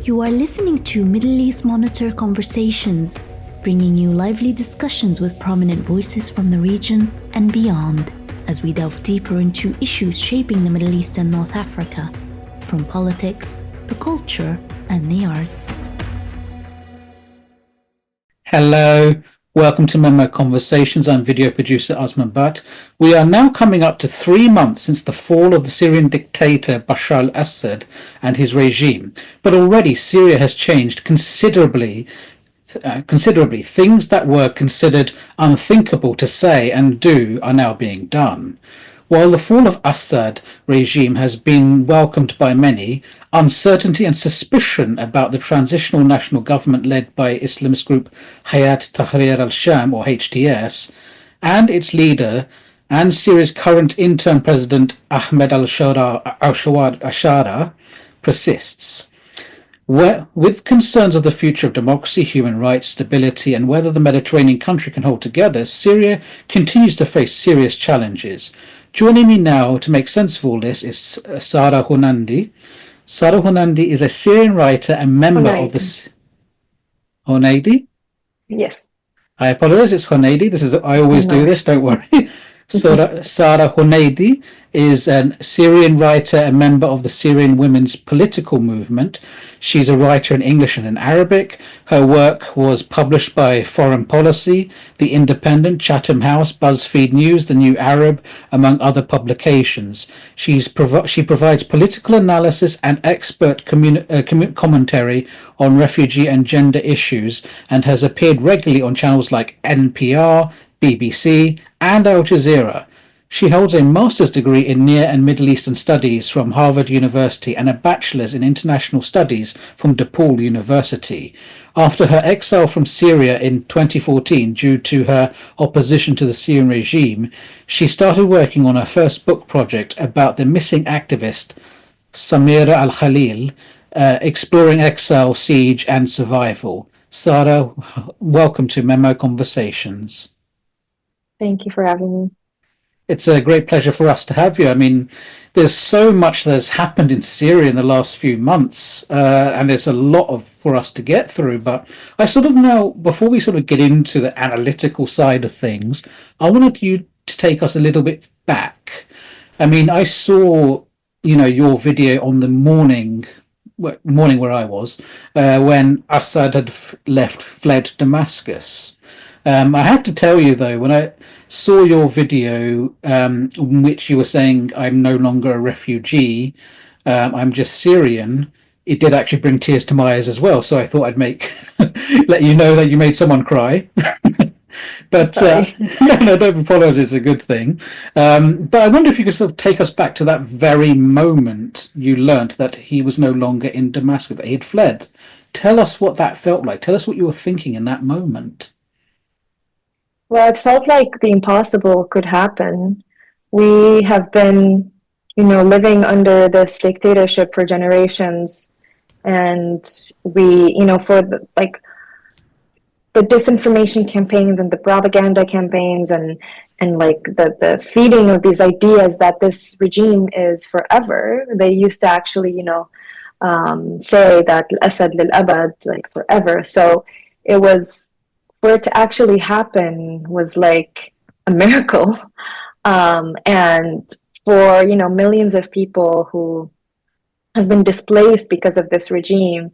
You are listening to Middle East Monitor Conversations, bringing you lively discussions with prominent voices from the region and beyond, as we delve deeper into issues shaping the Middle East and North Africa, from politics, the culture, and the arts. Hello, welcome to MEMO Conversations. I'm video producer Osman Butt. We are now coming up to 3 months since the fall of the Syrian dictator Bashar al-Assad and his regime, but already Syria has changed considerably. Things that were considered unthinkable to say and do are now being done. While the fall of Assad regime has been welcomed by many, uncertainty and suspicion about the transitional national government led by Islamist group Hayat Tahrir al-Sham, or HTS, and its leader and Syria's current interim president Ahmed al-Shara persists. With concerns of the future of democracy, human rights, stability, and whether the Mediterranean country can hold together, Syria continues to face serious challenges. Joining me now to make sense of all this is Sarah Hunaidi. Sarah Hunaidi is a Syrian writer and member of the... Hunaidi? Yes. I apologize, it's Hunaidi. I always do this, don't worry. Sarah Hunaidi is a Syrian writer and member of the Syrian women's political movement. She's a writer in English and in Arabic. Her work was published by Foreign Policy, The Independent, Chatham House, Buzzfeed News, The New Arab, among other publications. She provides political analysis and expert commentary on refugee and gender issues and has appeared regularly on channels like NPR, BBC, and Al Jazeera. She holds a master's degree in Near and Middle Eastern Studies from Harvard University and a bachelor's in International Studies from DePaul University. After her exile from Syria in 2014 due to her opposition to the Syrian regime, she started working on her first book project about the missing activist Samira Al-Khalil, exploring exile, siege, and survival. Sarah, welcome to MEMO Conversations. Thank you for having me. It's a great pleasure for us to have you. I mean, there's so much that's happened in Syria in the last few months, and there's a lot for us to get through. But I sort of now, before we sort of get into the analytical side of things, I wanted you to take us a little bit back. I mean, I saw, your video on the morning where I was, when Assad had fled Damascus. I have to tell you, though, when I saw your video in which you were saying, I'm no longer a refugee, I'm just Syrian, it did actually bring tears to my eyes as well. So I thought I'd let you know that you made someone cry. But no, don't apologize, it's a good thing. But I wonder if you could sort of take us back to that very moment you learnt that he was no longer in Damascus, that he had fled. Tell us what that felt like. Tell us what you were thinking in that moment. Well, it felt like the impossible could happen. We have been, living under this dictatorship for generations, and we, for the disinformation campaigns and the propaganda campaigns and like the feeding of these ideas that this regime is forever. They used to actually, say that Assad lil Abad, like forever. So it was, for it to actually happen was like a miracle. And for, millions of people who have been displaced because of this regime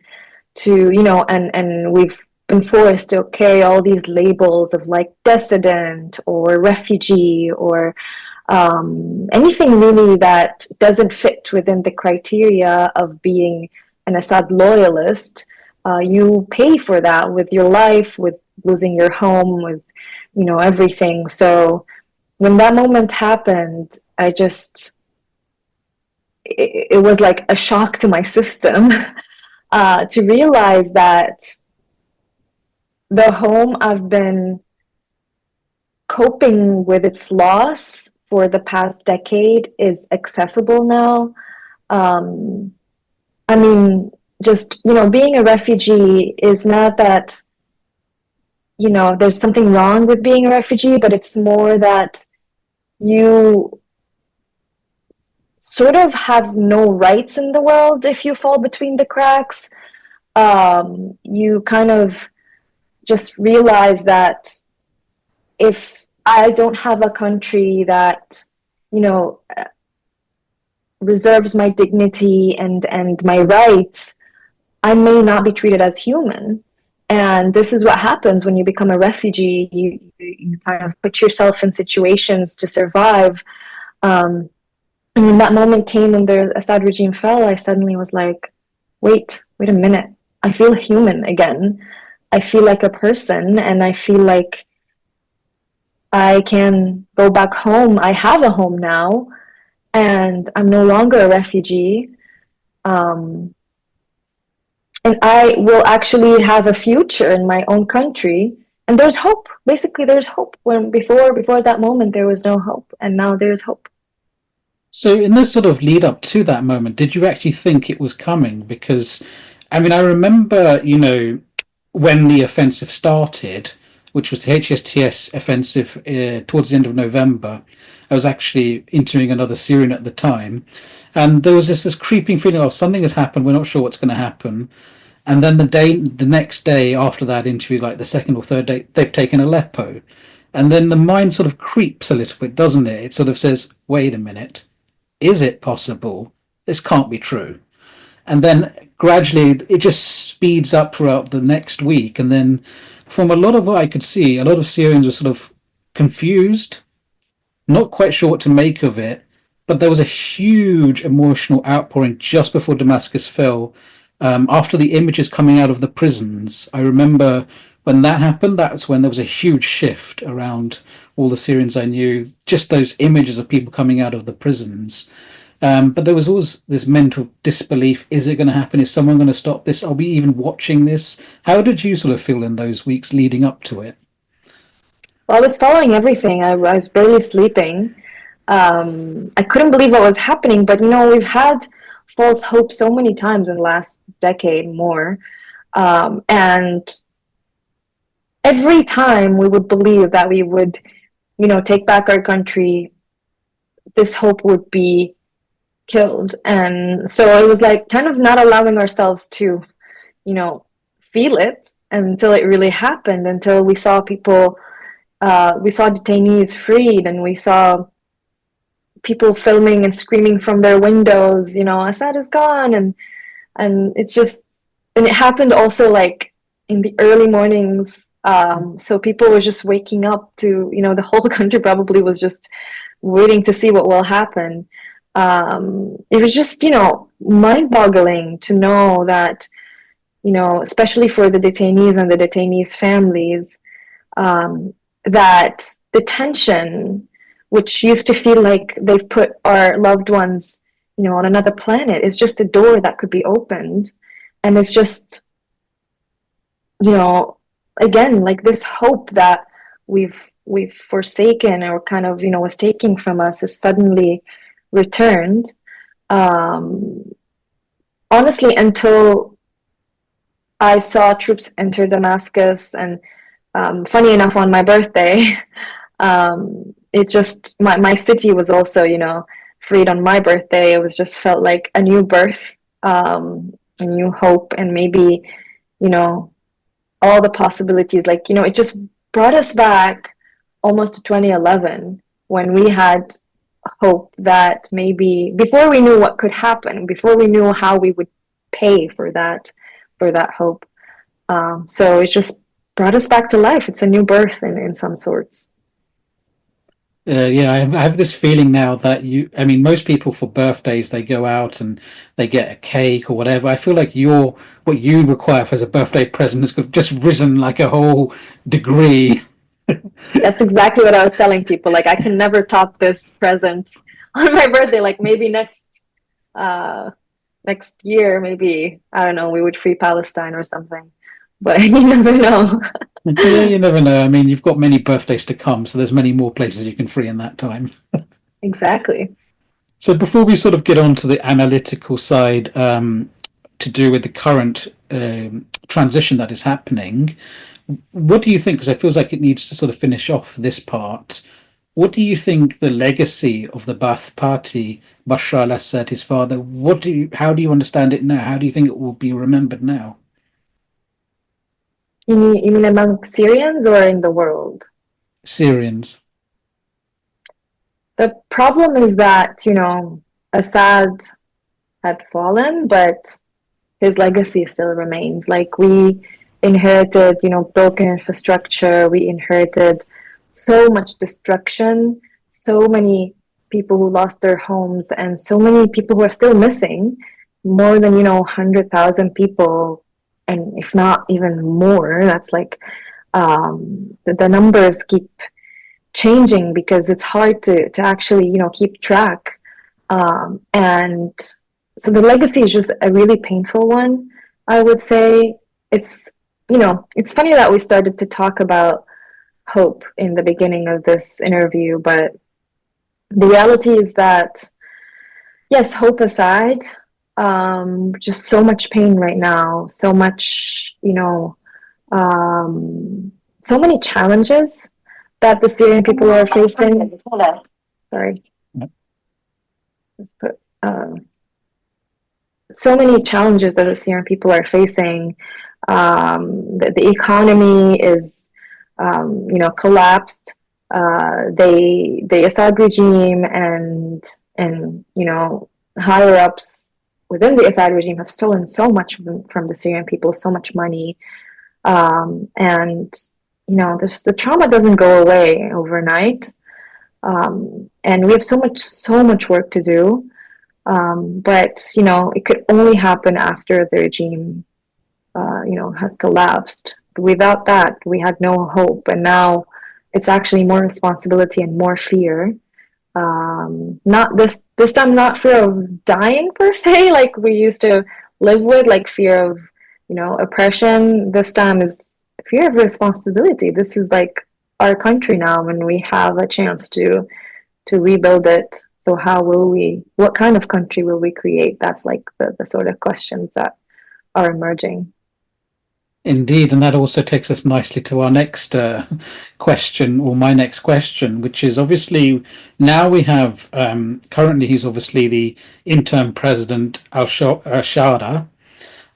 to, and we've been forced to carry all these labels of like dissident or refugee or anything really that doesn't fit within the criteria of being an Assad loyalist. You pay for that with your life, with losing your home, with everything. So when that moment happened, it was like a shock to my system to realize that the home I've been coping with its loss for the past decade is accessible now. I mean, just being a refugee is not that there's something wrong with being a refugee, but it's more that you sort of have no rights in the world if you fall between the cracks. you kind of just realize that if I don't have a country that, you know, reserves my dignity and my rights, I may not be treated as human. And this is what happens when you become a refugee. You kind of put yourself in situations to survive. And when that moment came when the Assad regime fell, I suddenly was like, wait a minute. I feel human again. I feel like a person, and I feel like I can go back home. I have a home now, and I'm no longer a refugee. Um, and I will actually have a future in my own country. And there's hope. Basically, there's hope. When before that moment, there was no hope, and now there's hope. So, in this sort of lead up to that moment, did you actually think it was coming? Because, I mean, I remember, when the offensive started, which was the HSTS offensive towards the end of November. I was actually interviewing another Syrian at the time, and there was this creeping feeling of something has happened. We're not sure what's going to happen. And then the next day after that interview, like the second or third day, they've taken Aleppo, and then the mind sort of creeps a little bit, doesn't it? It sort of says, "Wait a minute, is it possible? This can't be true." And then gradually it just speeds up throughout the next week. And then from a lot of what I could see, a lot of Syrians were sort of confused, not quite sure what to make of it. But there was a huge emotional outpouring just before Damascus fell. After the images coming out of the prisons, I remember when that happened, that's when there was a huge shift around all the Syrians I knew, just those images of people coming out of the prisons. But there was always this mental disbelief. Is it going to happen? Is someone going to stop this? Are we even watching this? How did you sort of feel in those weeks leading up to it? Well, I was following everything. I was barely sleeping. I couldn't believe what was happening, but we've had false hope so many times in the last decade more. And every time we would believe that we would, take back our country, this hope would be killed. And so it was like kind of not allowing ourselves to, feel it until it really happened, until we saw people, we saw detainees freed, and we saw people filming and screaming from their windows, Assad is gone. And it's just, and it happened also like in the early mornings. So people were just waking up to, the whole country probably was just waiting to see what will happen. It was just, mind-boggling to know that, especially for the detainees and the detainees' families, that detention, which used to feel like they've put our loved ones, on another planet, is just a door that could be opened. And it's just, again, like this hope that we've forsaken, or kind of, was taking from us, is suddenly returned. Honestly, until I saw troops enter Damascus, and funny enough, on my birthday, it just, my city was also, freed on my birthday. It was just felt like a new birth, a new hope, and maybe, all the possibilities. Like, it just brought us back almost to 2011, when we had hope that maybe, before we knew what could happen, before we knew how we would pay for that hope. So it just brought us back to life. It's a new birth in some sorts. Yeah, I have this feeling now that most people for birthdays, they go out and they get a cake or whatever. I feel like what you require as a birthday present has just risen like a whole degree. That's exactly what I was telling people. Like, I can never top this present on my birthday. Like, maybe next year, maybe, I don't know, we would free Palestine or something. But you never know. Yeah, you never know. I mean, you've got many birthdays to come, so there's many more places you can free in that time. Exactly. So before we sort of get on to the analytical side, to do with the current transition that is happening, what do you think? Because it feels like it needs to sort of finish off this part. What do you think the legacy of the Ba'ath Party, Bashar al-Assad, his father, how do you understand it now? How do you think it will be remembered now? You mean among Syrians or in the world? Syrians. The problem is that, Assad had fallen, but his legacy still remains. Like we inherited, broken infrastructure, we inherited so much destruction, so many people who lost their homes, and so many people who are still missing, more than, 100,000 people, and if not even more. That's like the numbers keep changing because it's hard to actually, keep track. And so the legacy is just a really painful one. I would say it's, it's funny that we started to talk about hope in the beginning of this interview, but the reality is that, yes, hope aside, just so much pain right now, so much, so many challenges that the Syrian people are facing. Sorry. Let's put, so many challenges that the Syrian people are facing. The economy is, collapsed. The Assad regime and higher ups within the Assad regime have stolen so much from the Syrian people, so much money, and the trauma doesn't go away overnight, and we have so much work to do. But it could only happen after the regime, has collapsed. Without that, we had no hope, and now it's actually more responsibility and more fear. Not this time, not fear of dying per se, like we used to live with, like fear of, oppression. This time is fear of responsibility. This is like our country now, and we have a chance to rebuild it. So what kind of country will we create? That's like the sort of questions that are emerging. Indeed, and that also takes us nicely to our next question, or my next question, which is obviously now we have currently he's obviously the interim president Al-Shara,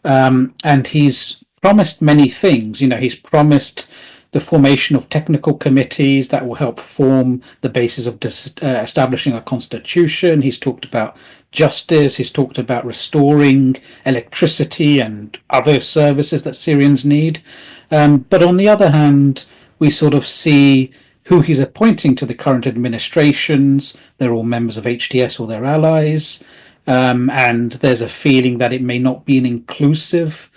and he's promised many things. He's promised the formation of technical committees that will help form the basis of establishing a constitution. He's talked about justice. He's talked about restoring electricity and other services that Syrians need. But on the other hand, we sort of see who he's appointing to the current administrations. They're all members of HTS or their allies. And there's a feeling that it may not be an inclusive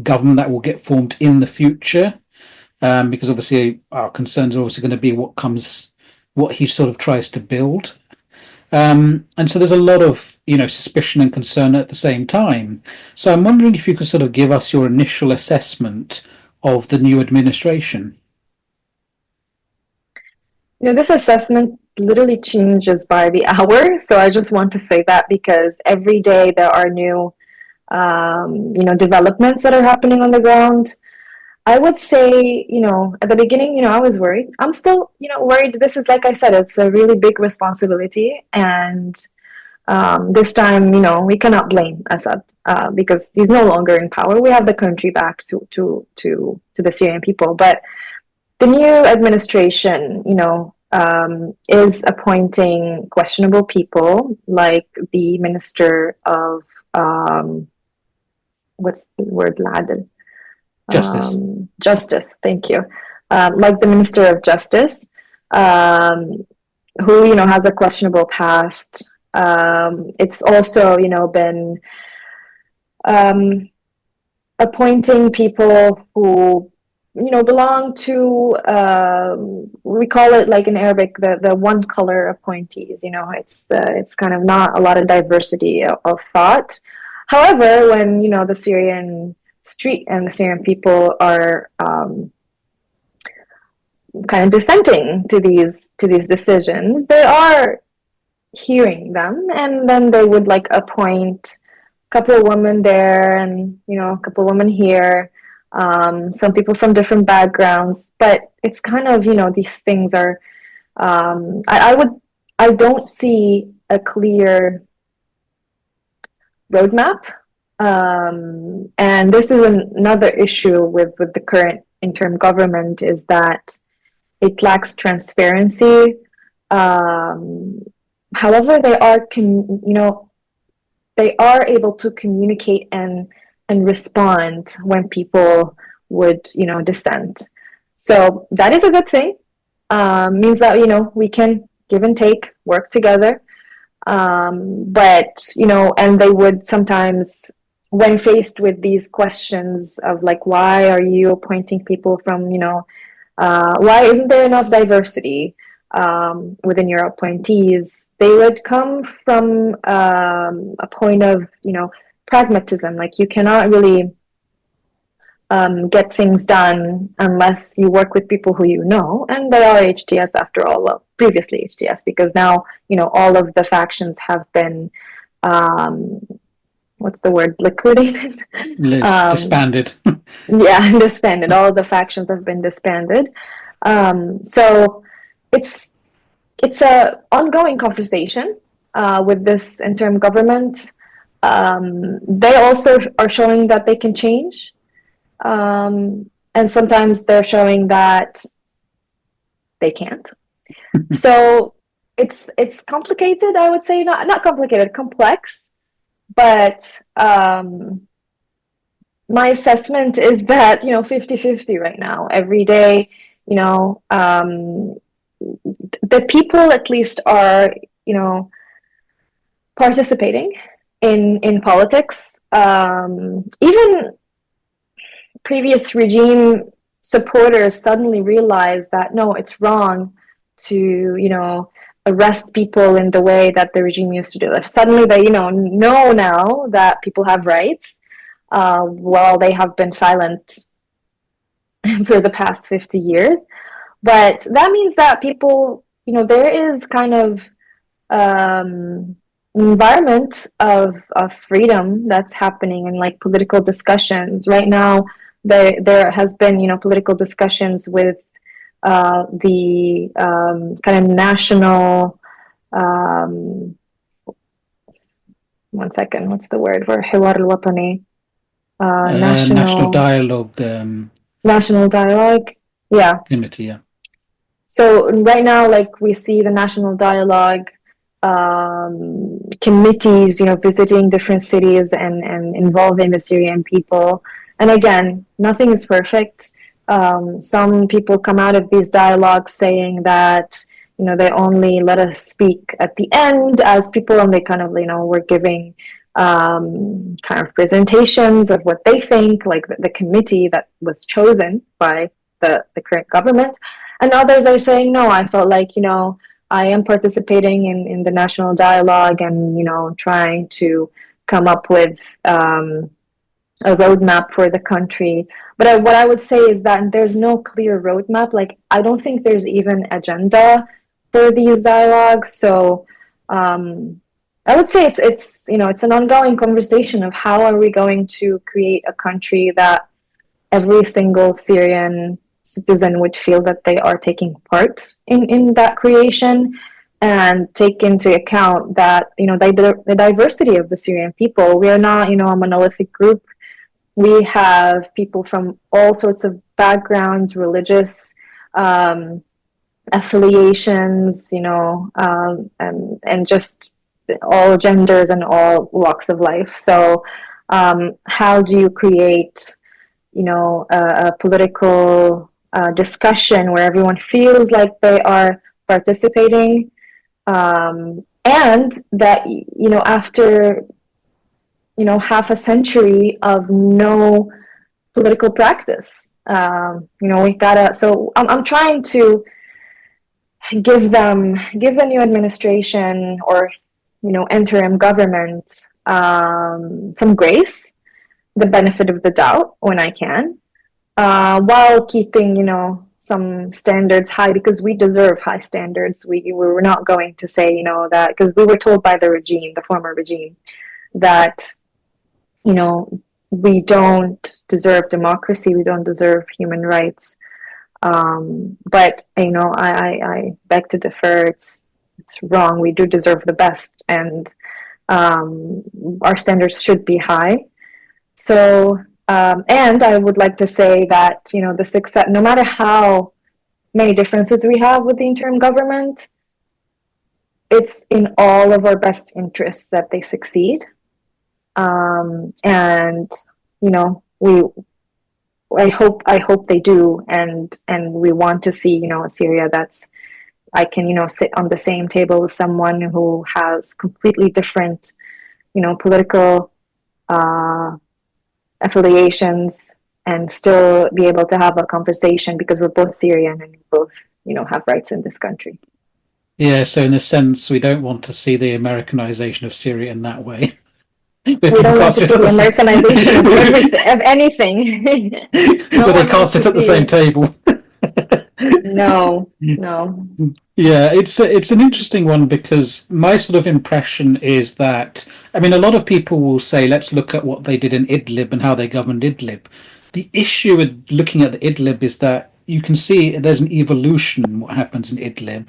government that will get formed in the future, because obviously our concerns are obviously going to be what he sort of tries to build. And so there's a lot of suspicion and concern at the same time. So I'm wondering if you could sort of give us your initial assessment of the new administration. This assessment literally changes by the hour. So I just want to say that because every day there are new developments that are happening on the ground. I would say, at the beginning, I was worried. I'm still, worried. This is, like I said, it's a really big responsibility. And this time, we cannot blame Assad because he's no longer in power. We have the country back to the Syrian people. But the new administration, is appointing questionable people, like the Minister of what's the word, Laden? Justice. Justice, thank you. Like the Minister of Justice, who, has a questionable past. It's also, been appointing people who, belong to, we call it like in Arabic, the one color appointees. It's kind of not a lot of diversity of thought. However, when, the Syrian street and the Syrian people are kind of dissenting to these decisions, they are hearing them, and then they would like appoint a couple of women there, and a couple of women here, some people from different backgrounds. But it's kind of these things are I don't see a clear roadmap And this is another issue with the current interim government, is that it lacks transparency. However, they are able to communicate and respond when people would, dissent. So that is a good thing. Means that, we can give and take, work together. But, and they would sometimes, when faced with these questions of like, why are you appointing people from, why isn't there enough diversity within your appointees? They would come from a point of, pragmatism. Like, you cannot really get things done unless you work with people who you know, and they are HTS after all. Well, previously HTS, because now all of the factions have been what's the word, liquidated. Disbanded. Yeah, disbanded. All the factions have been disbanded. So it's a ongoing conversation with this interim government. They also are showing that they can change. And sometimes they're showing that they can't. So it's complicated, I would say. Not complicated, complex. But my assessment is that 50-50 right now. Every day, the people at least are participating in politics. Even previous regime supporters suddenly realize that no, it's wrong to arrest people in the way that the regime used to do. Suddenly they know now that people have rights, while they have been silent for the past 50 years. But that means that people, there is kind of environment of freedom that's happening in like political discussions right now. There has been political discussions with the kind of national, one second, what's the word for حوار الوطني, national dialogue, national dialogue, yeah, committee, yeah. So right now, like, we see the national dialogue committees, visiting different cities and involving the Syrian people. And again, nothing is perfect. Some people come out of these dialogues saying that, they only let us speak at the end as people, and they kind of, were giving kind of presentations of what they think, like the committee that was chosen by the current government. And others are saying, no, I felt like, I am participating in the national dialogue and, trying to come up with a roadmap for the country. But what I would say is that there's no clear roadmap. Like, I don't think there's even agenda for these dialogues. So I would say it's an ongoing conversation of how are we going to create a country that every single Syrian citizen would feel that they are taking part in that creation, and take into account that the diversity of the Syrian people. We are not a monolithic group. We have people from all sorts of backgrounds, religious affiliations, and just all genders and all walks of life. So how do you create a political discussion where everyone feels like they are participating, and that after half a century of no political practice, we gotta. So I'm trying to give the new administration or interim government some grace, the benefit of the doubt when I can, while keeping some standards high, because we deserve high standards. We were not going to say that, because we were told by the former regime, that we don't deserve democracy, we don't deserve human rights. But I beg to differ. It's wrong. We do deserve the best, and our standards should be high. So, and I would like to say that, the success, no matter how many differences we have with the interim government, it's in all of our best interests that they succeed. And, we I hope they do, and we want to see, a Syria that's I can, sit on the same table with someone who has completely different, political affiliations, and still be able to have a conversation because we're both Syrian and we both, have rights in this country. Yeah, so in a sense, we don't want to see the Americanization of Syria in that way. We People don't can't want to sit see at the the same. Americanization of everything, of anything. No But they one can't wants to sit at the see same it. table. No, no. Yeah, it's an interesting one because my sort of impression is that, I mean, a lot of people will say, let's look at what they did in Idlib and how they governed Idlib. The issue with looking at the Idlib is that you can see there's an evolution in what happens in Idlib.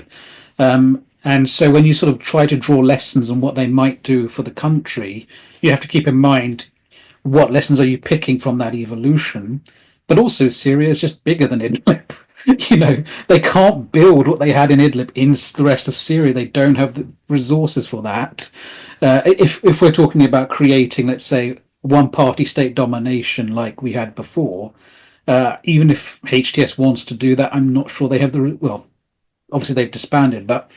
And so when you sort of try to draw lessons on what they might do for the country, you have to keep in mind what lessons are you picking from that evolution. But also, Syria is just bigger than Idlib. They can't build what they had in Idlib in the rest of Syria. They don't have the resources for that. If we're talking about creating, let's say, one party state domination like we had before, even if HTS wants to do that, I'm not sure they have the, well, obviously they've disbanded, but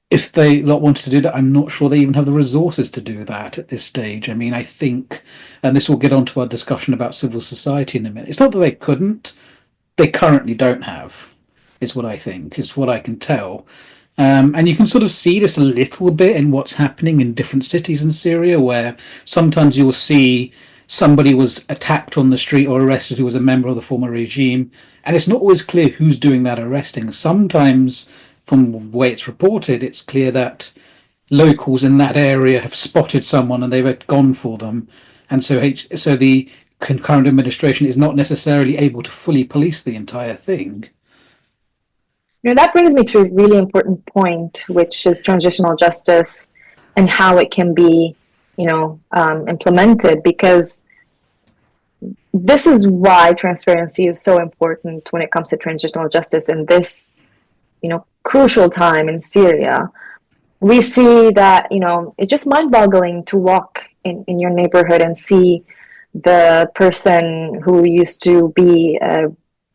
if they lot wanted to do that, I'm not sure they even have the resources to do that at this stage. I mean, I think, and this will get onto our discussion about civil society in a minute. It's not that they couldn't; they currently don't have. Is what I think. Is what I can tell. And you can sort of see this a little bit in what's happening in different cities in Syria, where sometimes you'll see somebody was attacked on the street or arrested who was a member of the former regime, and it's not always clear who's doing that arresting. Sometimes, from the way it's reported, it's clear that locals in that area have spotted someone and they've gone for them, and so the current administration is not necessarily able to fully police the entire thing. That brings me to a really important point, which is transitional justice and how it can be, implemented. Because this is why transparency is so important when it comes to transitional justice in this, crucial time in Syria. We see that, it's just mind-boggling to walk in your neighborhood and see the person who used to be a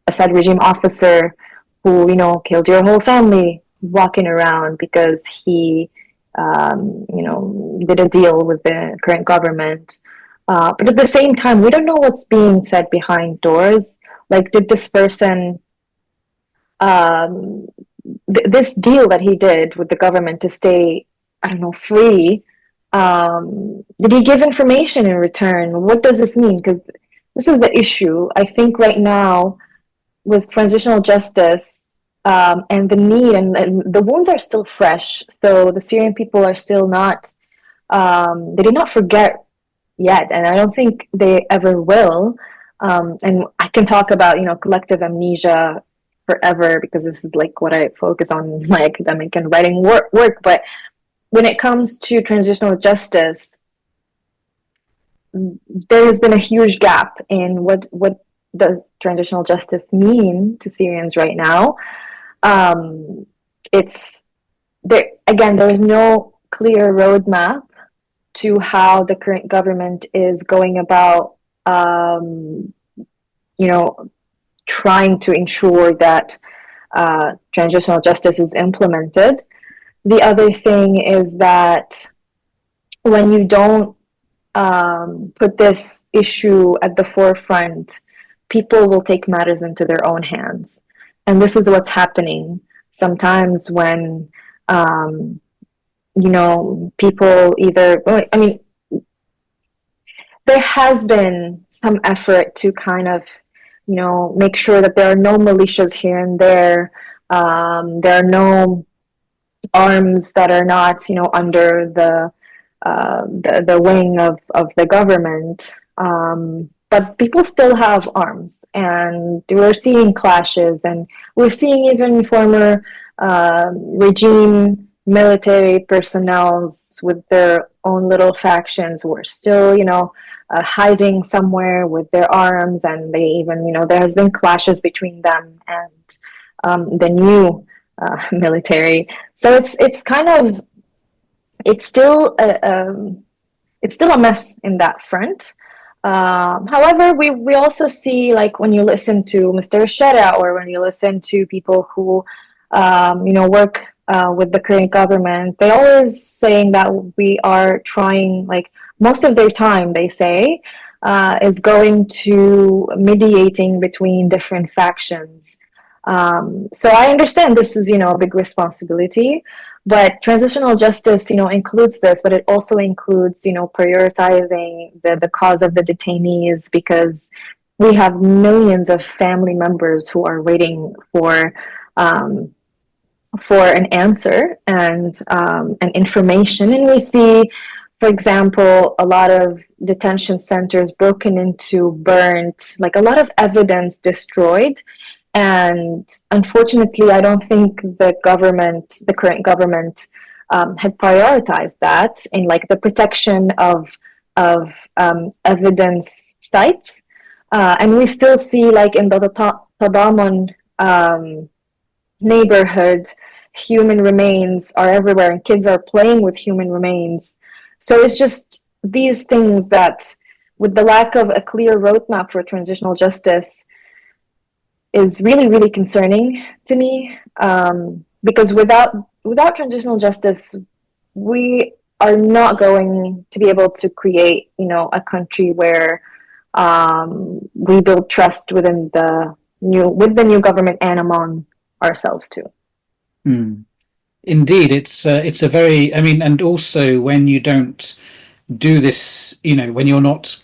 Assad regime officer who, killed your whole family walking around because he, did a deal with the current government. But at the same time, we don't know what's being said behind doors. Like, did this person, this deal that he did with the government to stay, I don't know, free, did he give information in return? What does this mean? Because this is the issue. I think right now, with transitional justice, and the need, and the wounds are still fresh. So the Syrian people are still not, they did not forget yet, and I don't think they ever will. And I can talk about, collective amnesia forever because this is like what I focus on in my academic and writing work. But when it comes to transitional justice, there has been a huge gap in what does transitional justice mean to Syrians right now. It's there again. There is no clear roadmap to how the current government is going about, trying to ensure that transitional justice is implemented. The other thing is that when you don't put this issue at the forefront, people will take matters into their own hands. And this is what's happening sometimes when, people either, I mean, there has been some effort to kind of, make sure that there are no militias here and there. There are no arms that are not, under the wing of the government. But people still have arms, and we're seeing clashes, and we're seeing even former regime military personnel with their own little factions who are still, hiding somewhere with their arms, and they even, there has been clashes between them and the new military. So it's kind of, it's still it's still a mess in that front. However, we also see, like, when you listen to Mr. Shara, or when you listen to people who work with the current government, they always saying that we are trying, like, most of their time, they say, is going to mediating between different factions. So I understand this is, a big responsibility, but transitional justice, includes this, but it also includes, prioritizing the cause of the detainees, because we have millions of family members who are waiting for an answer and information. And we see, for example, a lot of detention centers broken into, burnt, like a lot of evidence destroyed. And unfortunately, I don't think the current government, had prioritized that in, like, the protection of evidence sites. And we still see, like, in the Tadamon neighborhood, human remains are everywhere, and kids are playing with human remains. So it's just these things that, with the lack of a clear roadmap for transitional justice, is really, really concerning to me, because without transitional justice, we are not going to be able to create, a country where we build trust with the new government and among ourselves too. Indeed, it's a very, I mean, and also when you don't do this, when you're not,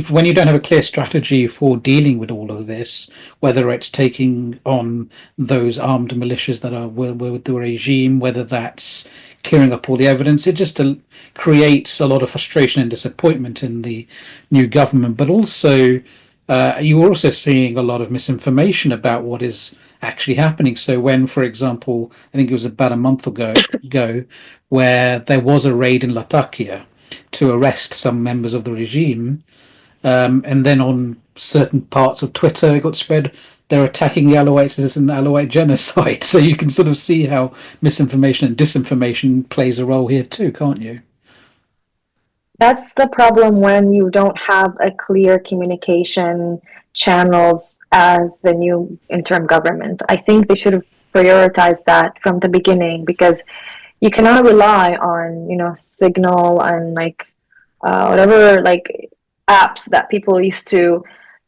when you don't have a clear strategy for dealing with all of this, whether it's taking on those armed militias that are with the regime, whether that's clearing up all the evidence, it just creates a lot of frustration and disappointment in the new government. But also, you're also seeing a lot of misinformation about what is actually happening. So when, for example, I think it was about a month ago, where there was a raid in Latakia to arrest some members of the regime, and then on certain parts of Twitter it got spread they're attacking the Alawites as an Alawite genocide. So you can sort of see how misinformation and disinformation plays a role here too, can't you? That's the problem when you don't have a clear communication channels as the new interim government. I think they should have prioritized that from the beginning, because you cannot rely on, Signal and, like, whatever, like, apps that people used to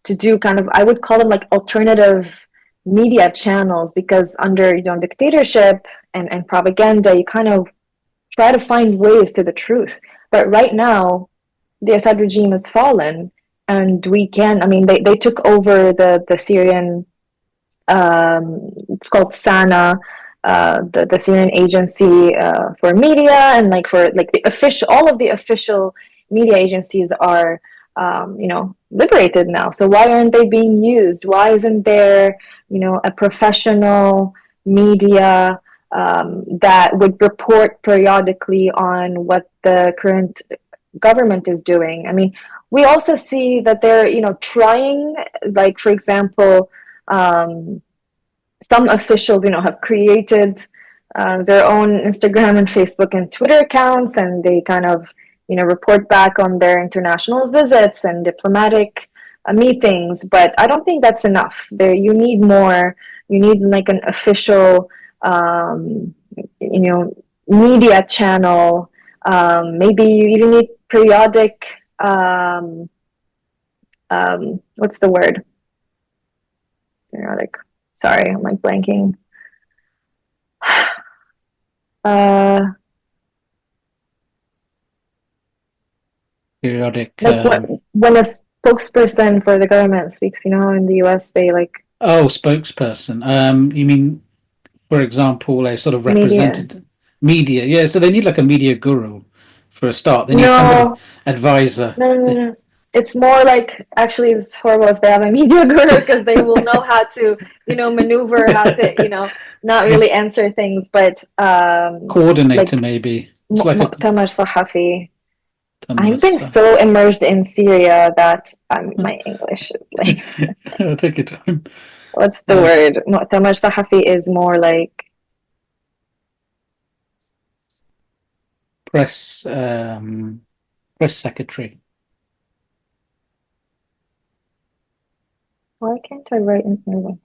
do, kind of, I would call them, like, alternative media channels, because under, dictatorship and propaganda, you kind of try to find ways to the truth. But right now, the Assad regime has fallen, and we can, I mean, they took over the Syrian, it's called SANA, the Syrian agency for media, and, like, for, like, all of the official media agencies are, liberated now. So why aren't they being used? Why isn't there, a professional media that would report periodically on what the current government is doing? I mean, we also see that they're, trying, like, for example, some officials, have created their own Instagram and Facebook and Twitter accounts, and they kind of, report back on their international visits and diplomatic meetings. But I don't think that's enough. You need more. You need, like, an official, media channel. Maybe you need periodic. What's the word? Periodic. Sorry, I'm, like, blanking. Periodic. Like, when a spokesperson for the government speaks, in the US, they, like. Oh, spokesperson. You mean, for example, a sort of represented media? Yeah, so they need, like, a media guru for a start. They need somebody, advisor. No. It's more like, actually, it's horrible if they have a media guru, because they will know how to, maneuver, how to, not really answer things, but coordinator, like, maybe. It's like Mu'tamar Sahafi. I've been so immersed in Syria that my English is like, Take your time. what's the word? Mu'tamar Sahafi is more like Press secretary. why can't I write in English?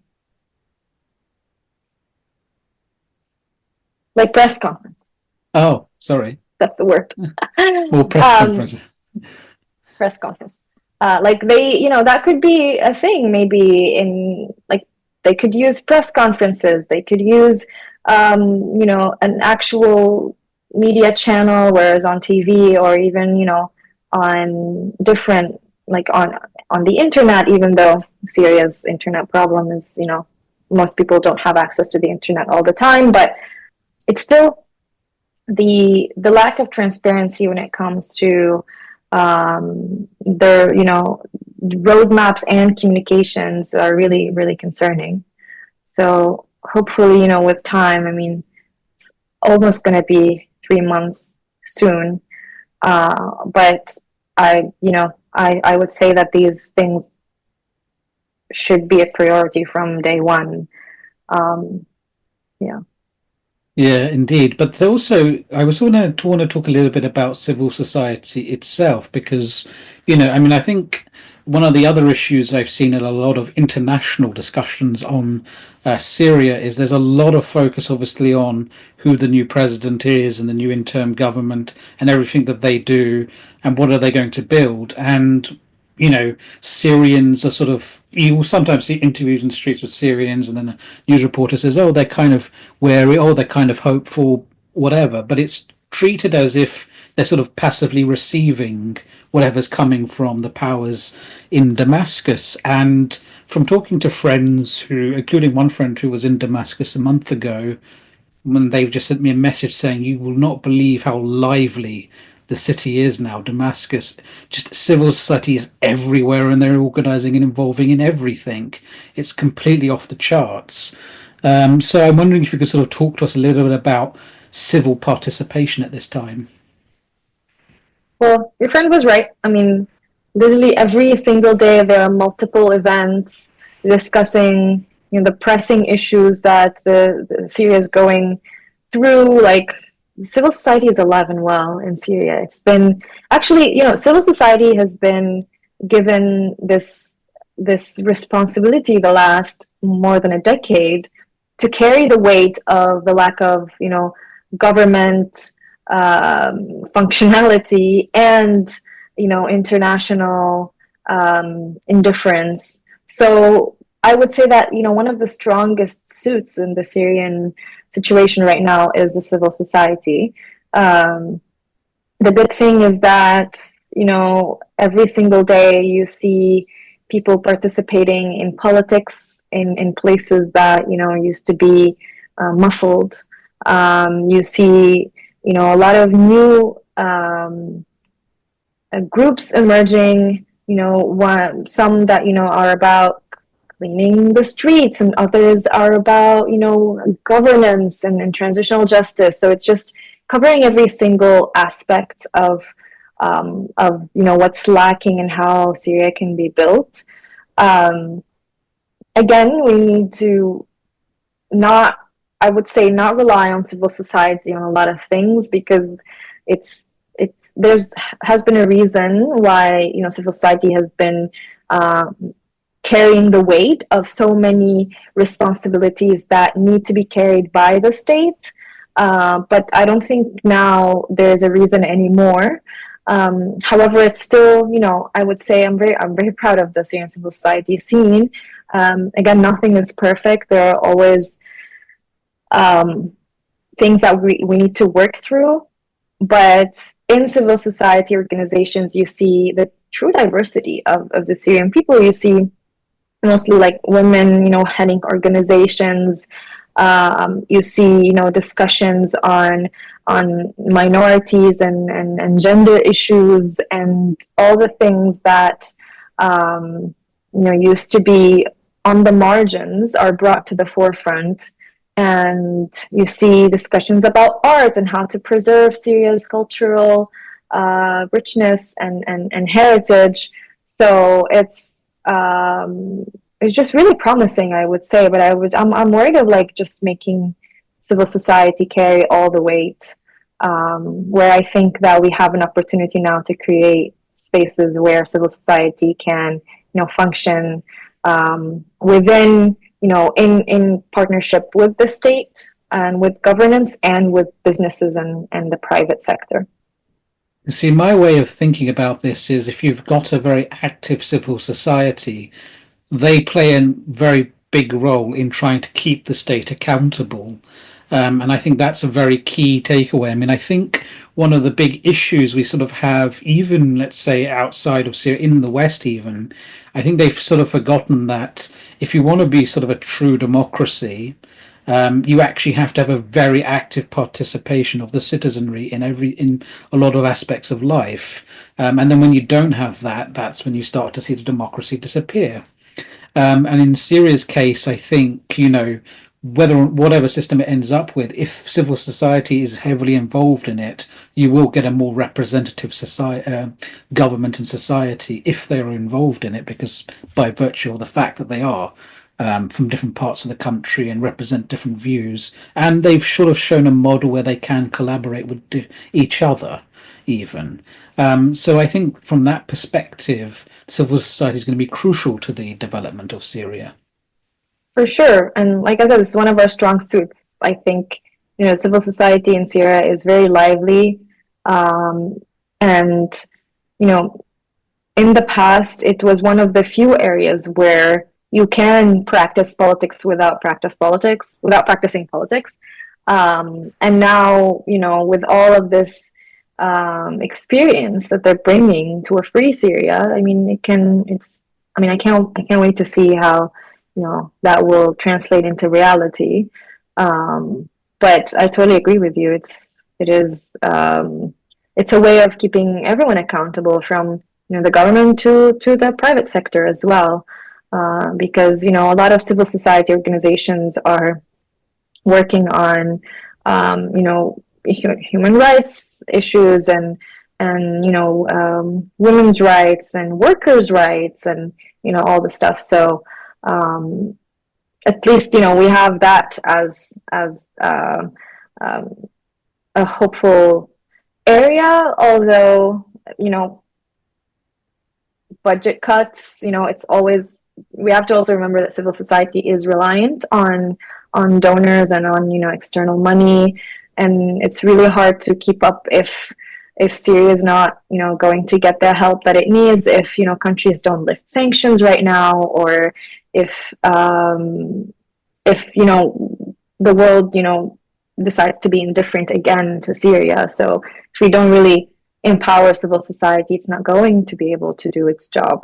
Like press conference. Oh, sorry. That's the word. Or press conference. Press conference. Like they, that could be a thing maybe in like they could use press conferences. They could use, an actual media channel, whereas on TV or even, on different, like on the internet, even though Syria's internet problem is, most people don't have access to the internet all the time, but it's still the lack of transparency when it comes to their roadmaps and communications are really, really concerning. So hopefully, with time, I mean, it's almost going to be 3 months soon, but I would say that these things should be a priority from day one. Yeah. Yeah, indeed. But also, I was want to talk a little bit about civil society itself because, I mean, I think one of the other issues I've seen in a lot of international discussions on Syria is there's a lot of focus, obviously, on who the new president is and the new interim government and everything that they do and what are they going to build. And Syrians are sort of, you will sometimes see interviews in the streets with Syrians, and then a news reporter says, oh, they're kind of wary, oh, they're kind of hopeful, whatever. But it's treated as if they're sort of passively receiving whatever's coming from the powers in Damascus. And from talking to friends who, including one friend who was in Damascus a month ago, when they've just sent me a message saying, you will not believe how lively the city is now, Damascus. Just civil society is everywhere and they're organizing and involving in everything. It's completely off the charts. So I'm wondering if you could sort of talk to us a little bit about civil participation at this time. Well, your friend was right. I mean, literally every single day there are multiple events discussing the pressing issues that the Syria is going through. Like, civil society is alive and well in Syria. It's been actually, civil society has been given this responsibility the last more than a decade to carry the weight of the lack of government functionality and international indifference. So I would say that one of the strongest suits in the Syrian situation right now is the civil society. The good thing is that every single day you see people participating in politics in places that used to be muffled. You see a lot of new groups emerging. Some that are about cleaning the streets, and others are about governance and transitional justice. So it's just covering every single aspect of what's lacking and how Syria can be built. Again, we need to not rely on civil society on a lot of things, because has been a reason why civil society has been carrying the weight of so many responsibilities that need to be carried by the state. But I don't think now there's a reason anymore. However, it's still, I would say I'm very proud of the Syrian civil society scene. Again, nothing is perfect. There are always things that we need to work through. But in civil society organizations, you see the true diversity of the Syrian people. You see mostly like women, heading organizations. You see, discussions on minorities and gender issues, and all the things that used to be on the margins are brought to the forefront. And you see discussions about art and how to preserve Syria's cultural richness and heritage. So it's just really promising, I would say. But I'm worried of like just making civil society carry all the weight. Where I think that we have an opportunity now to create spaces where civil society can, function within, in partnership with the state and with governance and with businesses and the private sector. See, my way of thinking about this is if you've got a very active civil society, they play a very big role in trying to keep the state accountable. And I think that's a very key takeaway. I mean, I think one of the big issues we sort of have, even let's say outside of Syria, in the West, even, I think they've sort of forgotten that if you want to be sort of a true democracy, you actually have to have a very active participation of the citizenry in a lot of aspects of life. And then when you don't have that, that's when you start to see the democracy disappear. And in Syria's case, I think, whatever system it ends up with, if civil society is heavily involved in it, you will get a more representative government and society if they are involved in it, because by virtue of the fact that they are from different parts of the country and represent different views, and they've sort of shown a model where they can collaborate with each other even. So I think from that perspective, civil society is going to be crucial to the development of Syria. For sure. And like I said, it's one of our strong suits. I think, civil society in Syria is very lively. And, in the past, it was one of the few areas where you can practice politics without practicing politics. And now, with all of this experience that they're bringing to a free Syria, I can't wait to see how, that will translate into reality. But I totally agree with you. It's a way of keeping everyone accountable, from the government to the private sector as well, because a lot of civil society organizations are working on human rights issues and women's rights and workers' rights and all the stuff. So at least we have that as a hopeful area. Although budget cuts, it's always, we have to also remember that civil society is reliant on donors and on external money, and it's really hard to keep up if Syria is not going to get the help that it needs, if countries don't lift sanctions right now, or if the world decides to be indifferent again to Syria. So if we don't really empower civil society, it's not going to be able to do its job.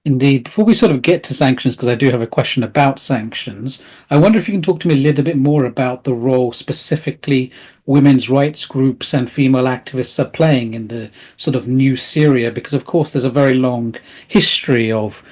Indeed. Before we sort of get to sanctions, because I do have a question about sanctions, I wonder if you can talk to me a little bit more about the role specifically women's rights groups and female activists are playing in the sort of new Syria, because of course there's a very long history of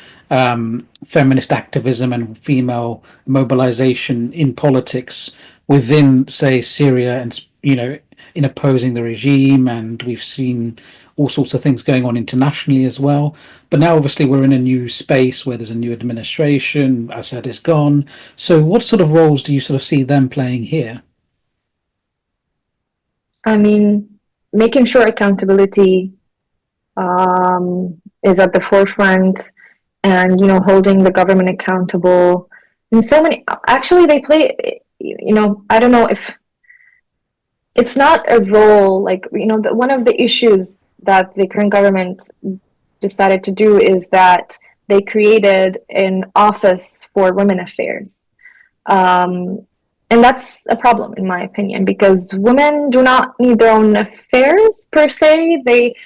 feminist activism and female mobilization in politics within, say, Syria, and in opposing the regime, and we've seen all sorts of things going on internationally as well. But now obviously we're in a new space where there's a new administration, Assad is gone. So what sort of roles do you sort of see them playing here? I mean, making sure accountability is at the forefront, and holding the government accountable. And so many, actually they play, I don't know if it's not a role, like, one of the issues that the current government decided to do is that they created an office for women affairs. And that's a problem, in my opinion, because women do not need their own affairs per se. They,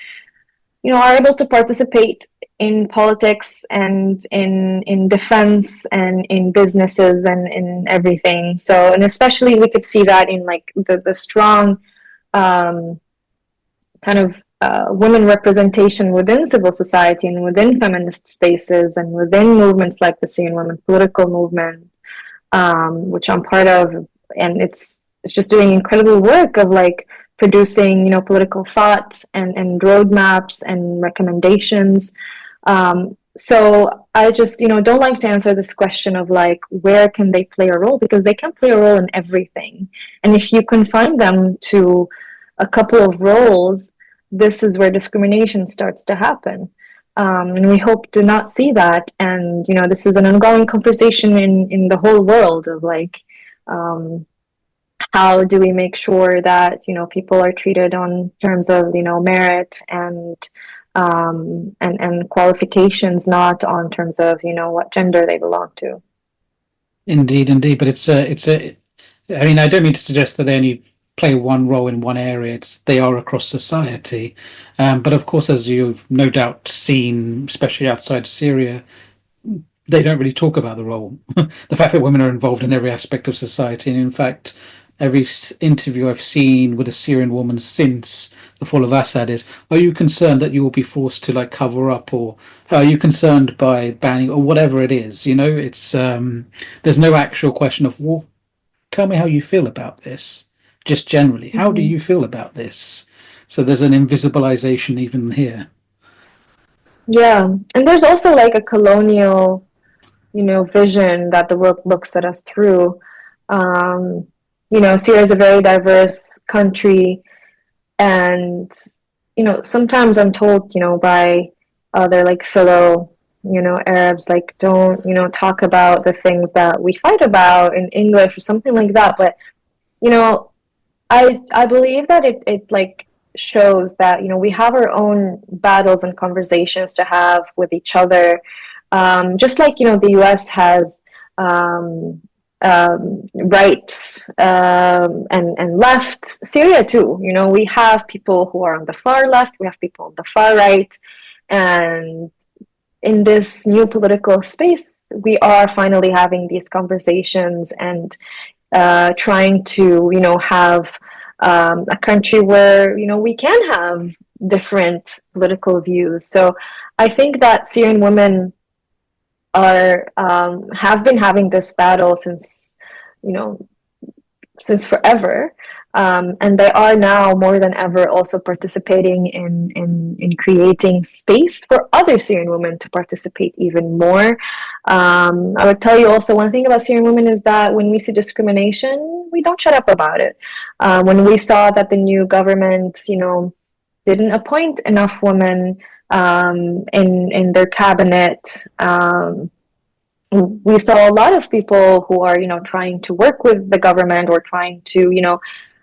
are able to participate in politics and in defense and in businesses and in everything. So, and especially we could see that in like the strong kind of women representation within civil society and within feminist spaces and within movements like the Syrian Women Political Movement, which I'm part of, and it's just doing incredible work of like producing, political thought and roadmaps and recommendations. So I just, don't like to answer this question of like, where can they play a role? Because they can play a role in everything. And if you confine them to a couple of roles, this is where discrimination starts to happen. And we hope to not see that. And, this is an ongoing conversation in the whole world of like, how do we make sure that, people are treated on terms of, merit and qualifications, not on terms of, what gender they belong to. Indeed. But I mean, I don't mean to suggest that they only play one role in one area. They are across society. But of course, as you've no doubt seen, especially outside Syria, they don't really talk about the role, the fact that women are involved in every aspect of society. And in fact, every interview I've seen with a Syrian woman since the fall of Assad is, are you concerned that you will be forced to like cover up, or are you concerned by banning, or whatever it is? It's there's no actual question of, well, tell me how you feel about this. Just generally, how do you feel about this? So there's an invisibilization even here. Yeah, and there's also like a colonial, vision that the world looks at us through. Syria is a very diverse country, and sometimes I'm told, by other like fellow, Arabs, like, don't, talk about the things that we fight about in English or something like that. But I believe that it like shows that we have our own battles and conversations to have with each other, just like the U.S. has right and left. Syria too. We have people who are on the far left, we have people on the far right, and in this new political space, we are finally having these conversations and trying to have a country where we can have different political views. So I think that Syrian women are have been having this battle since forever, and they are now more than ever also participating in creating space for other Syrian women to participate even more. I would tell you also one thing about Syrian women is that when we see discrimination, we don't shut up about it. When we saw that the new government, didn't appoint enough women in their cabinet, we saw a lot of people who are trying to work with the government or trying to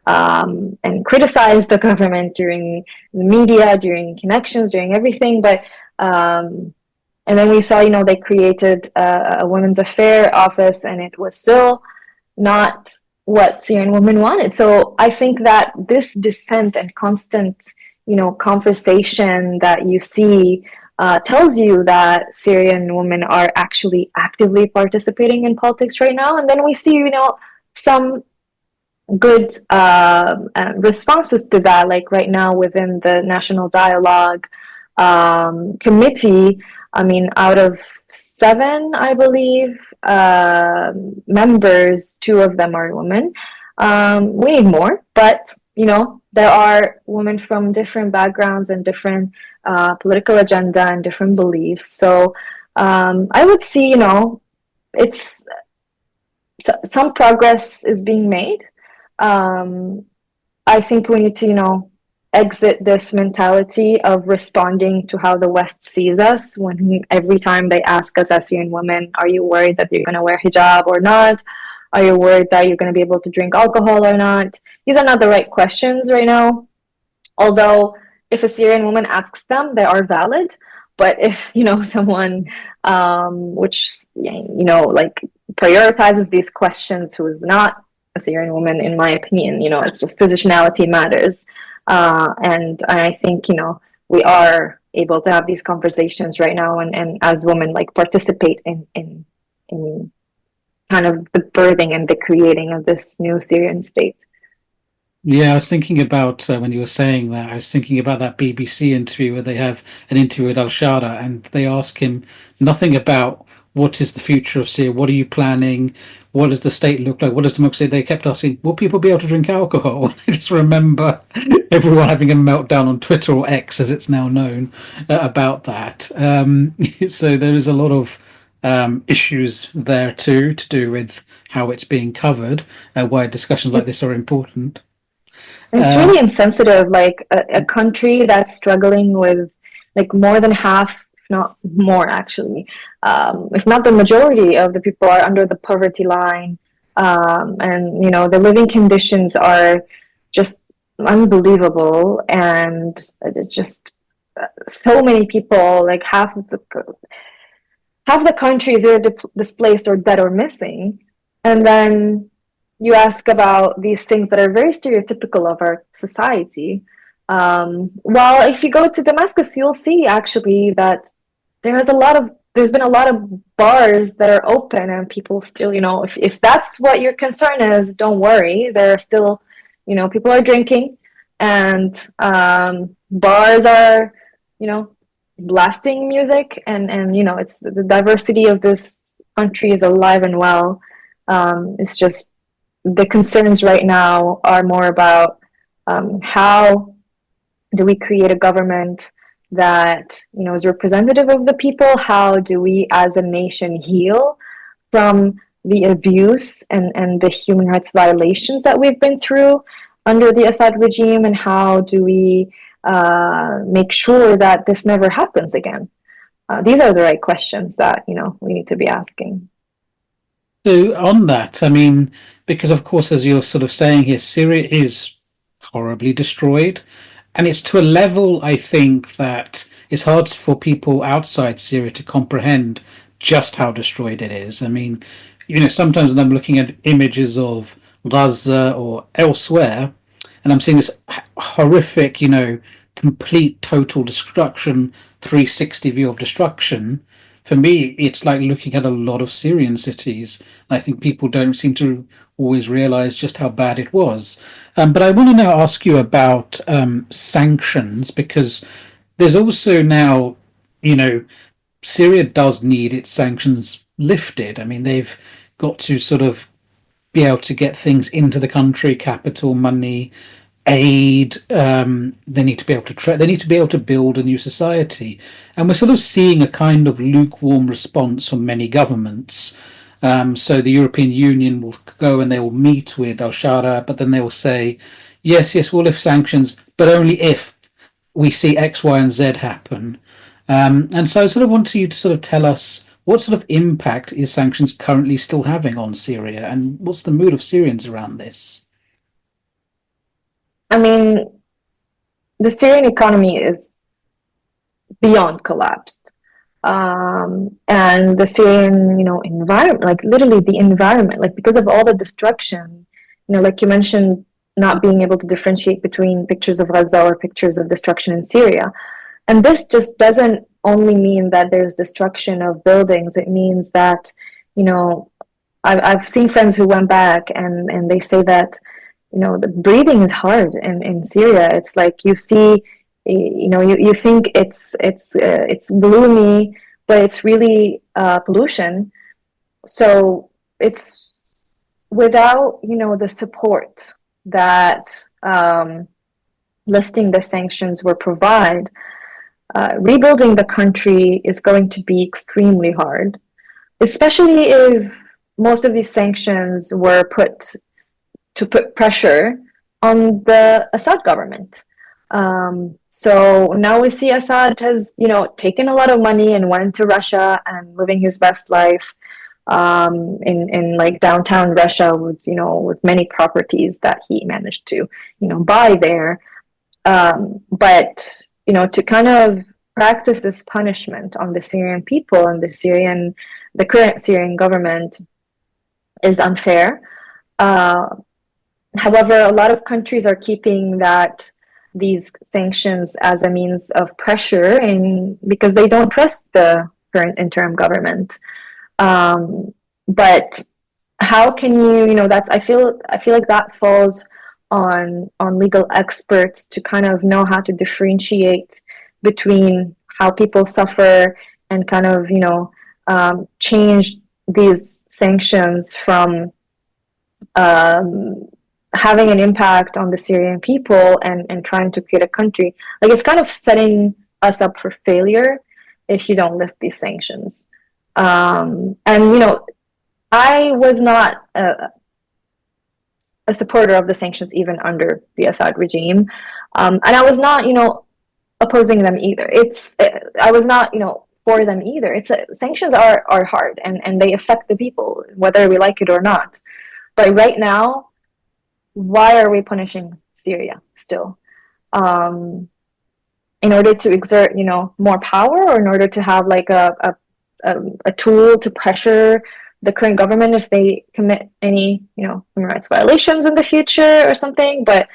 and criticize the government during the media, during connections, during everything. But and then we saw they created a women's affair office, and it was still not what Syrian women wanted. So I think that this dissent and constant conversation that you see tells you that Syrian women are actually actively participating in politics right now. And then we see, some good responses to that, like right now within the National Dialogue Committee. I mean, out of 7, I believe, members, 2 of them are women. We need more, but, there are women from different backgrounds and different political agenda and different beliefs. So I would see, it's some progress is being made. I think we need to, exit this mentality of responding to how the West sees us when every time they ask us as Syrian women, are you worried that you're going to wear hijab or not? Are you worried that you're going to be able to drink alcohol or not? These are not the right questions right now. Although if a Syrian woman asks them, they are valid. But if, someone which, like prioritizes these questions who is not a Syrian woman, in my opinion, it's just positionality matters. And I think, we are able to have these conversations right now and as women, like participate in kind of the birthing and the creating of this new Syrian state. Yeah, I was thinking about when you were saying that, I was thinking about that BBC interview where they have an interview with Al-Shara and they ask him nothing about what is the future of Syria? What are you planning? What does the state look like? What does democracy? They kept asking, will people be able to drink alcohol? I just remember everyone having a meltdown on Twitter, or X as it's now known, about that. So there is a lot of issues there too, to do with how it's being covered, why discussions like this are important. It's really insensitive, like a country that's struggling with like more than half, if not more actually, if not the majority of the people are under the poverty line. And, you know, the living conditions are just unbelievable. And it's just so many people, like half the country is either displaced or dead or missing. And then you ask about these things that are very stereotypical of our society. Well, if you go to Damascus, you'll see actually that there's been a lot of bars that are open, and people still, you know, if that's what your concern is, don't worry. There are still, you know, people are drinking, and bars are, you know, blasting music, and you know, it's the diversity of this country is alive and well. It's just the concerns right now are more about how do we create a government that, you know, is representative of the people? How do we as a nation heal from the abuse and the human rights violations that we've been through under the Assad regime? And how do we make sure that this never happens again? These are the right questions that, you know, we need to be asking. So on that, I mean, because of course, as you're sort of saying here, Syria is horribly destroyed, and it's to a level, I think, that it's hard for people outside Syria to comprehend just how destroyed it is. I mean, you know, sometimes when I'm looking at images of Gaza or elsewhere, and I'm seeing this horrific, you know, complete total destruction, 360 view of destruction. For me, it's like looking at a lot of Syrian cities. I think people don't seem to always realize just how bad it was. But I want to now ask you about sanctions, because there's also now, you know, Syria does need its sanctions lifted. I mean, they've got to sort of be able to get things into the country, capital, money, aid. They need to be able to they need to be able to build a new society, and we're sort of seeing a kind of lukewarm response from many governments. So the European Union will go and they will meet with Al-Shara, but then they will say, yes, yes, we'll lift sanctions, but only if we see X, Y, and Z happen. And so I sort of want you to sort of tell us, what sort of impact is sanctions currently still having on Syria, and what's the mood of Syrians around this? I mean, the Syrian economy is beyond collapsed. And the Syrian, you know, environment, like literally the environment, like because of all the destruction, you know, like you mentioned, not being able to differentiate between pictures of Gaza or pictures of destruction in Syria. And this just doesn't only mean that there's destruction of buildings. It means that, you know, I've seen friends who went back and they say that, you know, the breathing is hard in Syria. It's like you see, you know, you think it's gloomy, but it's really pollution. So it's without, you know, the support that lifting the sanctions will provide, rebuilding the country is going to be extremely hard, especially if most of these sanctions were put to put pressure on the Assad government. So now we see Assad has, you know, taken a lot of money and went to Russia and living his best life in like downtown Russia with, you know, with many properties that he managed to, you know, buy there. But, you know, to kind of practice this punishment on the Syrian people and the current Syrian government is unfair. However, a lot of countries are keeping these sanctions as a means of pressure, because they don't trust the current interim government. But how can you know, that's I feel like that falls on legal experts to kind of know how to differentiate between how people suffer and kind of, you know, change these sanctions from having an impact on the Syrian people and trying to create a country. Like, it's kind of setting us up for failure if you don't lift these sanctions. And, you know, I was not a supporter of the sanctions even under the Assad regime. And I was not, you know, opposing them either. I was not, you know, for them either. Sanctions are hard, and they affect the people, whether we like it or not. But right now, why are we punishing Syria still? In order to exert, you know, more power, or in order to have like a tool to pressure the current government if they commit any, you know, human rights violations in the future or something. But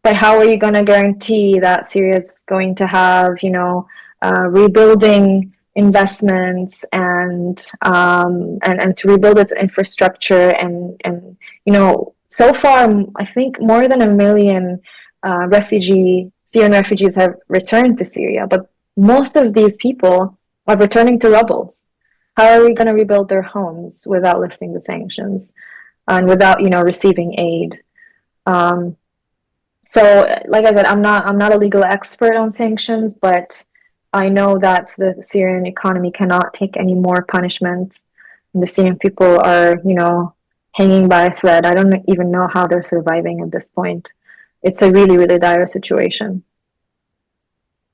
how are you going to guarantee that Syria is going to have, you know, rebuilding investments and to rebuild its infrastructure and you know, so far I think more than 1 million Syrian refugees have returned to Syria, but most of these people are returning to rebels. How are we going to rebuild their homes without lifting the sanctions and without, you know, receiving aid? So, like I said, I'm not a legal expert on sanctions, but I know that the Syrian economy cannot take any more punishments. And the Syrian people are, you know, hanging by a thread. I don't even know how they're surviving at this point. It's a really, really dire situation.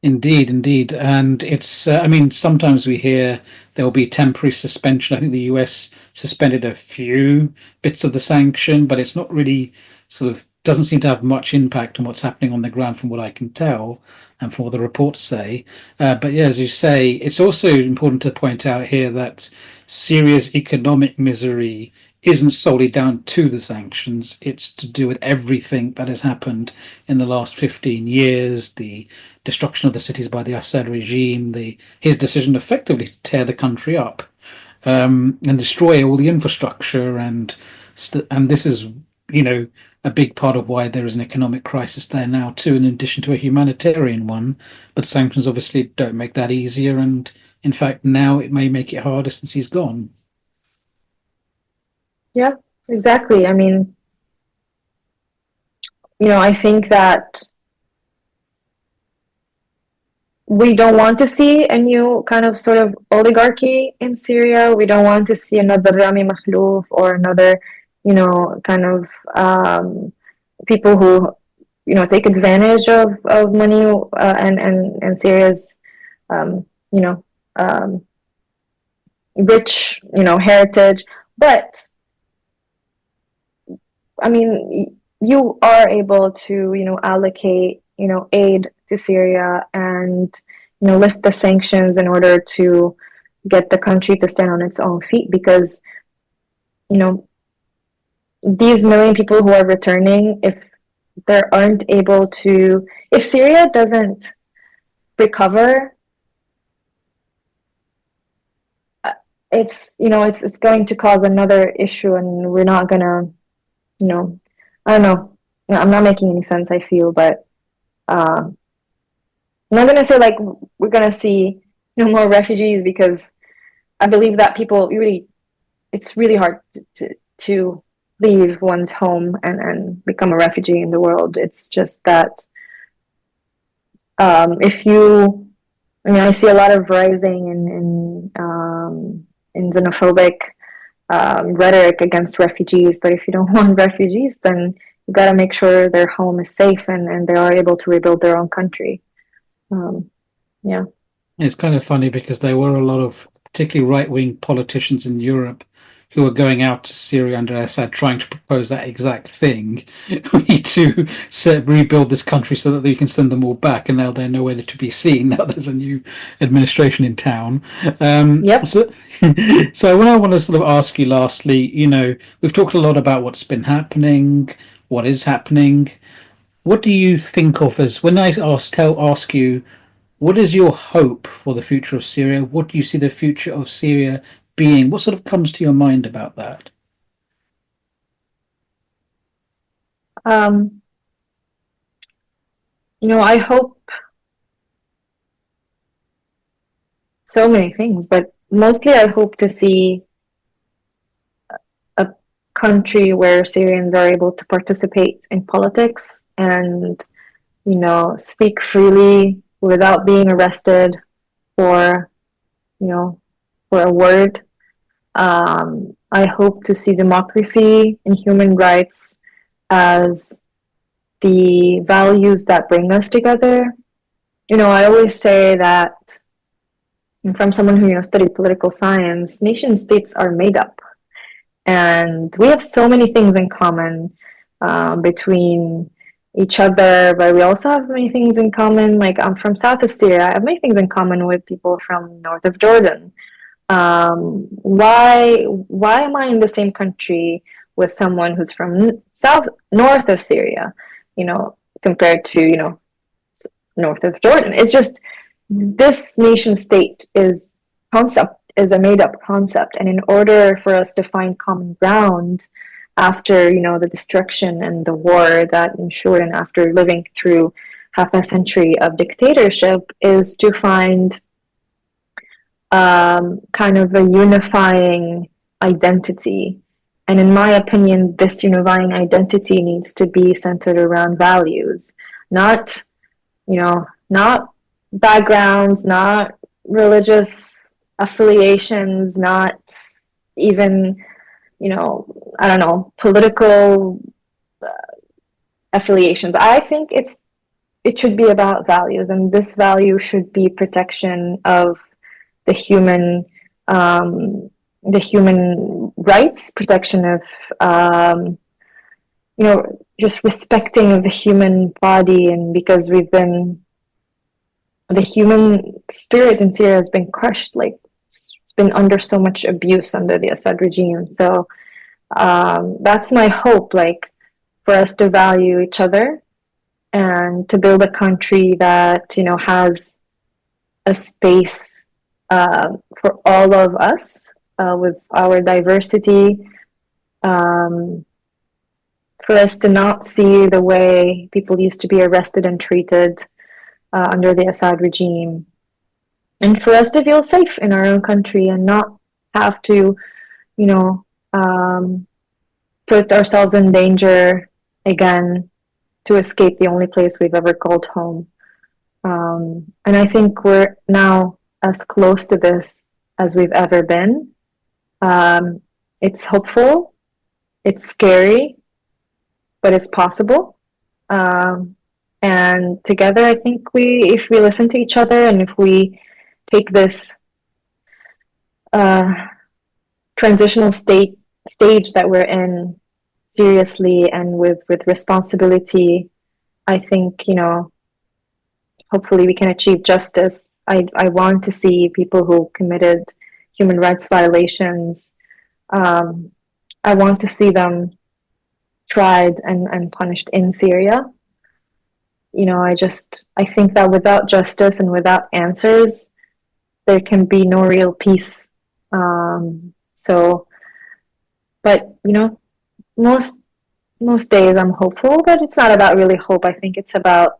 Indeed, indeed. And it's, I mean, sometimes we hear there will be temporary suspension. I think the US suspended a few bits of the sanction, but it's not really sort of doesn't seem to have much impact on what's happening on the ground from what I can tell and from what the reports say. But yeah, as you say, it's also important to point out here that Syria's economic misery isn't solely down to the sanctions. It's to do with everything that has happened in the last 15 years, the destruction of the cities by the Assad regime, his decision effectively to tear the country up and destroy all the infrastructure, and this is, you know, a big part of why there is an economic crisis there now too, in addition to a humanitarian one. But sanctions obviously don't make that easier, and in fact now it may make it harder since he's gone. Yeah, exactly. I mean, you know, I think that we don't want to see a new kind of sort of oligarchy in Syria. We don't want to see another Rami Makhlouf or another, you know, kind of people who, you know, take advantage of money and Syria's, you know, rich, you know, heritage. But I mean, you are able to, you know, allocate, you know, aid to Syria and, you know, lift the sanctions in order to get the country to stand on its own feet, because, you know, these million people who are returning, if they aren't able to, if Syria doesn't recover, it's, you know, it's going to cause another issue, and we're not gonna, you know, I don't know. I'm not making any sense, I feel, but I'm not gonna say like we're gonna see no more refugees, because I believe that people really, it's really hard to leave one's home and become a refugee in the world. It's just that if you, I mean, I see a lot of rising in xenophobic rhetoric against refugees, but if you don't want refugees, then you got to make sure their home is safe and they are able to rebuild their own country. Yeah. It's kind of funny because there were a lot of particularly right-wing politicians in Europe who were going out to Syria under Assad trying to propose that exact thing. We need to rebuild this country so that we can send them all back, and now they're nowhere to be seen. Now there's a new administration in town. Yep. So when I want to sort of ask you lastly, you know, we've talked a lot about what's been happening, what is happening. What do you think of as, when I ask you, what is your hope for the future of Syria? What do you see the future of Syria being? What sort of comes to your mind about that? You know, I hope so many things, but mostly I hope to see a country where Syrians are able to participate in politics and, speak freely without being arrested for, for a word. I hope to see democracy and human rights as the values that bring us together. I always say that, and from someone who studied political science, nation states are made up, and we have so many things in common between each other, but we also have many things in common. Like, I'm from south of Syria, I have many things in common with people from north of Jordan. Why am I in the same country with someone who's from north of Syria, compared to north of Jordan? It's just, this nation state is a made up concept, and in order for us to find common ground after the destruction and the war that ensued, and after living through half a century of dictatorship, is to find kind of a unifying identity. And in my opinion, this unifying identity needs to be centered around values, not backgrounds, not religious affiliations, not even, I don't know, political affiliations. I think it should be about values, and this value should be protection of the human rights, protection of just respecting of the human body. And because the human spirit in Syria has been crushed, like it's been under so much abuse under the Assad regime. So that's my hope, like, for us to value each other and to build a country that has a space for all of us with our diversity, for us to not see the way people used to be arrested and treated under the Assad regime, and for us to feel safe in our own country and not have to, put ourselves in danger again to escape the only place we've ever called home. And I think we're now as close to this as we've ever been. It's hopeful, it's scary, but it's possible. And together, I think if we listen to each other, and if we take this transitional stage that we're in seriously and with responsibility, I think, hopefully we can achieve justice. I want to see people who committed human rights violations, I want to see them tried and punished in Syria. I think that without justice and without answers, there can be no real peace. But most days I'm hopeful, but it's not about really hope. I think it's about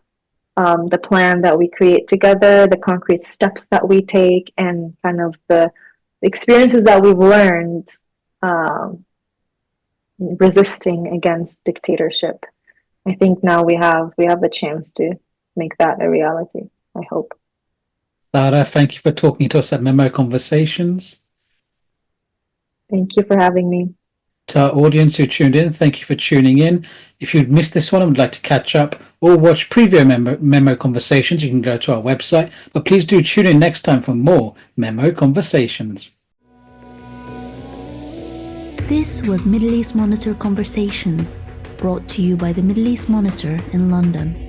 the plan that we create together, the concrete steps that we take, and kind of the experiences that we've learned resisting against dictatorship. I think now we have the chance to make that a reality, I hope. Sarah, thank you for talking to us at MEMO Conversations. Thank you for having me. To our audience who tuned in, thank you for tuning in. If you'd missed this one and would like to catch up or watch previous MEMO Conversations, you can go to our website. But please do tune in next time for more MEMO Conversations. This was Middle East Monitor Conversations, brought to you by the Middle East Monitor in London.